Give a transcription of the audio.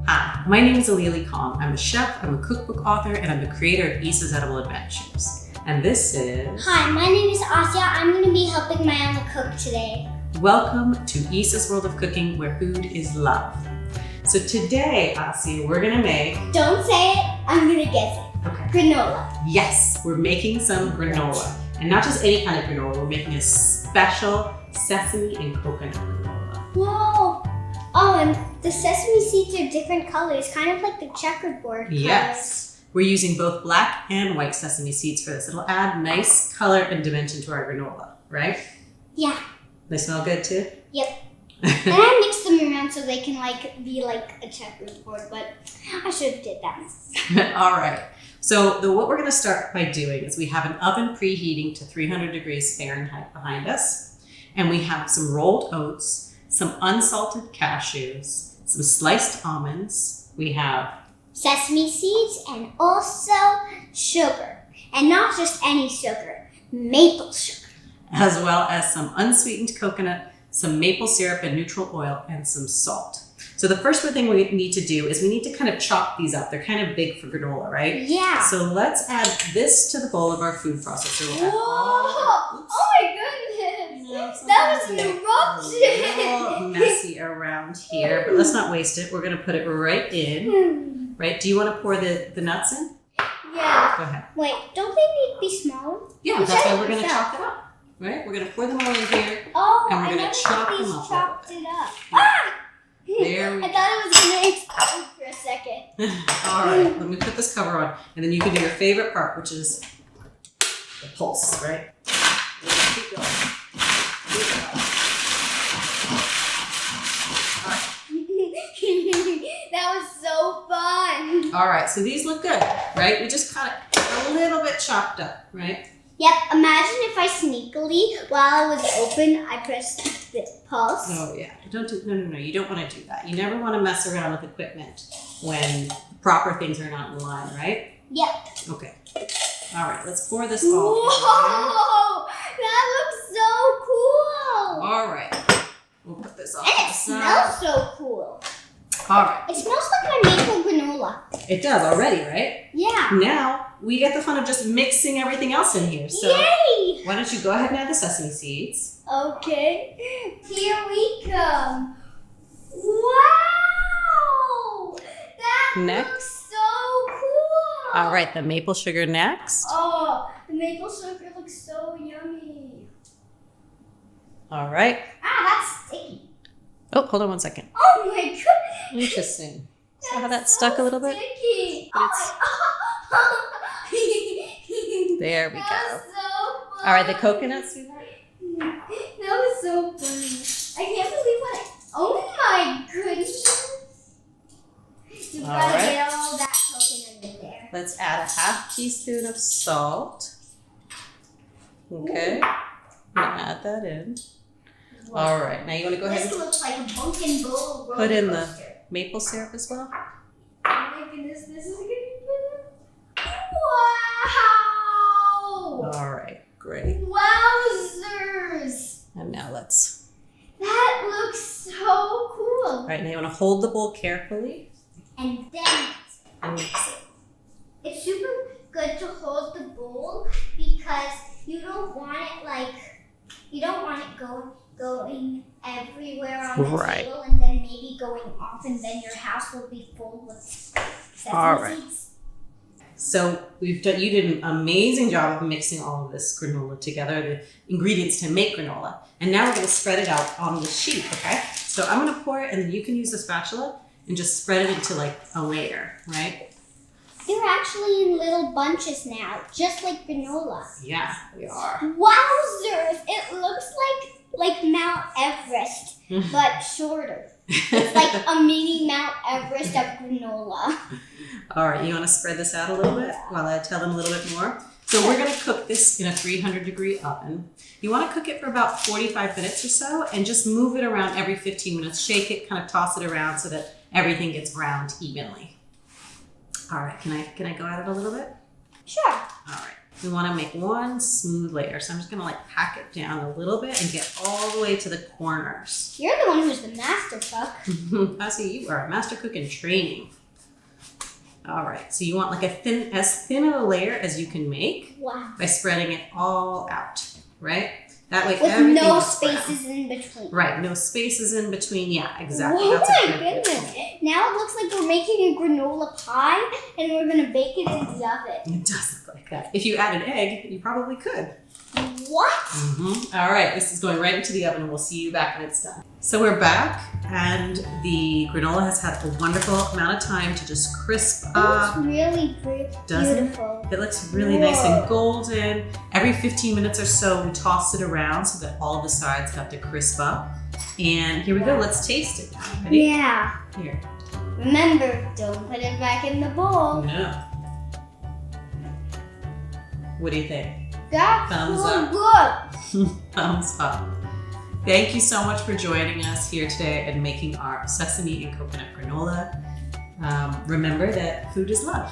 Hi, my name is Aliya LeeKong. I'm a chef, I'm a cookbook author, and I'm the creator of Issa's Edible Adventures. And this is... Hi, my name is Aliya. I'm going to be helping my Mama cook today. Welcome to Issa's World of Cooking, where food is love. So today, Asiya, we're gonna make... Don't say it, I'm going to guess it. Okay. Granola. Yes, we're making some granola. And not just any kind of granola, we're making a special sesame and coconut granola. Whoa! Oh, and the sesame seeds are different colors, kind of like the checkerboard colors. Yes. We're using both black and white sesame seeds for this. It'll add nice color and dimension to our granola, right? Yeah. They smell good too? Yep. And I mixed them around so they can be like a checkerboard, but I should have did that. All right. So what we're going to start by doing is we have an oven preheating to 300 degrees Fahrenheit behind us, and we have some rolled oats, some unsalted cashews, some sliced almonds. We have sesame seeds and also sugar. And not just any sugar, maple sugar. as well as some unsweetened coconut, some maple syrup and neutral oil, and some salt. So the first thing we need to do is we need to kind of chop these up. They're kind of big for granola, right? Yeah. So let's add this to the bowl of our food processor. Whoa! Oh my goodness! That was an eruption! A little messy around here, but let's not waste it. We're going to put it right in. Right? Do you want to pour the nuts in? Yeah. Go ahead. Wait, don't they need to be smaller? Yeah, that's why we're going to chop it up. Right? We're going to pour them all in here. Oh, and we're going to chop them up. Chopped it up. Yeah. Ah! There we I thought it was going to explode for a second. All right, let me put this cover on, and then you can do your favorite part, which is the pulse, right? Keep going. Keep going. That was so fun. All right, so these look good, right? We just cut it a little bit chopped up, right? Yep, imagine if I sneakily, while it was open, I pressed the pulse. Oh yeah, no, you don't want to do that. You never want to mess around with equipment when proper things are not in line, right? Yep. Okay. All right, let's pour this all in. Whoa! That looks so cool! All right, we'll put this off. And it smells so cool. All right. It smells like my maple granola. It does already, right? Yeah. Now we get the fun of just mixing everying else in here. So yay! Why don't you go ahead and add the sesame seeds? Okay. Here we come. Wow! That Next. looks so cool. All right, the maple sugar next. Oh, the maple sugar looks so yummy. All right. Ah, that's sticky. Oh, hold on one second. Oh my goodness. Interesting. See how that stuck a little bit? Sticky. But There we go. That was so fun. All right, the coconut, sweetheart. That was so funny. I can't believe what oh my goodness. You've All got to right. get all that coconut in there. Let's add a half teaspoon of salt. Okay. I'm going to add that in. Wow. All right, now you want to go ahead This and looks like a pumpkin bowl roller put in the coaster. maple syrup as well. Oh my goodness, this is going to be good. Wow! All right, great. Wowzers! And now let's... That looks so cool. All right, now you want to hold the bowl carefully And then and mix it. it's super good to hold the bowl because you don't want it going everywhere on the Right. table and then maybe going off and then your house will be full with sesame All right. seeds. So you did an amazing job of mixing all of this granola together, the ingredients to make granola. And now we're going to spread it out on the sheet, okay? So I'm going to pour it, and then you can use the spatula and just spread it into like a layer, right? They're actually in little bunches now, just like granola. Yeah, we are. Wowzers! It looks like Mount Everest, but shorter. It's like a mini Mount Everest of granola. All right, you want to spread this out a little bit while I tell them a little bit more? So we're going to cook this in a 300-degree oven. You want to cook it for about 45 minutes or so and just move it around every 15 minutes. Shake it, kind of toss it around so that everything gets browned evenly. All right, can I go at it a little bit? Sure. All right. we want to make one smooth layer. So I'm just going to like pack it down a little bit and get all the way to the corners. You're the one who's the master cook. I see you are a master cook in training. All right, so you want like as thin of a layer as you can make by spreading it all out, right? That way with no spaces in between. Right, no spaces in between. Yeah, exactly. Oh That's my goodness. Now it looks like we're making a granola pie and we're going to bake it in the oven. It does look like that. If you add an egg, you probably could. What? All right, this is going right into the oven and we'll see you back when it's done. So we're back and the granola has had a wonderful amount of time to just crisp up. It looks really beautiful. It looks really nice and golden. Every 15 minutes or so, we toss it around so that all the sides got to crisp up. And here we go, let's taste it. Ready? Yeah. Here. Remember, don't put it back in the bowl. No. What do you think? That's Thumbs so up. good. Thumbs up. Thank you so much for joining us here today and making our sesame and coconut granola. Remember that food is love.